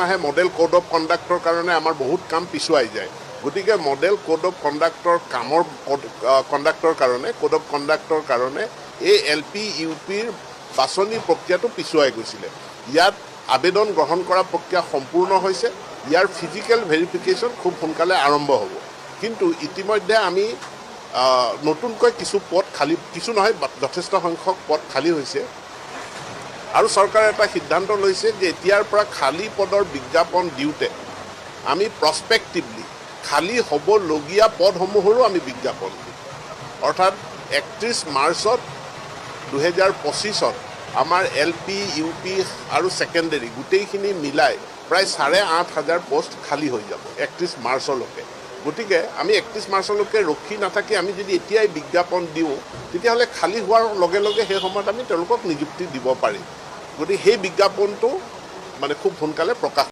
মাহে model code of conductor কাৰণে আমাৰ বহুত কাম পিছুৱাই যায়। গতিকে মডেল কোড অফ কণ্ডাক্টৰ কামৰ কণ্ডাক্টৰ কাৰণে কোড অফ কণ্ডাক্টৰ কাৰণে এই LP UPৰ বাছনি প্ৰক্ৰিয়াটো পিছুৱাই গৈছিলে। ইয়াত আবেদন গ্ৰহণ কৰা প্ৰক্ৰিয়া সম্পূৰ্ণ হৈছে। ইয়াৰ ফিজিকেল ভেৰিফিকেশ্যন খুব সোনকালে আৰম্ভ হ'ব। কিন্তু ইতিমধ্যে আমি নতুনকৈ কিছু পদ খালী, কিছু নহয় যথেষ্ট সংখ্যক পদ খালী হৈছে আৰু চৰকাৰে এটা সিদ্ধান্ত লৈছে যে এতিয়াৰ পৰা খালী পদৰ বিজ্ঞাপন দিওঁতে আমি প্ৰস্পেক্টিভলি খালী হ'বলগীয়া পদসমূহৰো আমি বিজ্ঞাপন দিম। অৰ্থাৎ 31 মাৰ্চত 2025 আমাৰ LP UP আৰু ছেকেণ্ডেৰী গোটেইখিনি মিলাই প্ৰায় 8,500 পোষ্ট খালী হৈ যাব 31 মাৰ্চলৈকে। গতিকে আমি 31 মাৰ্চলৈকে ৰখি নাথাকি আমি যদি এতিয়াই বিজ্ঞাপন দিওঁ তেতিয়াহ'লে খালী হোৱাৰ লগে লগে সেই সময়ত আমি তেওঁলোকক নিযুক্তি দিব পাৰিম। গতিকে সেই বিজ্ঞাপনটো মানে খুব সোনকালে প্ৰকাশ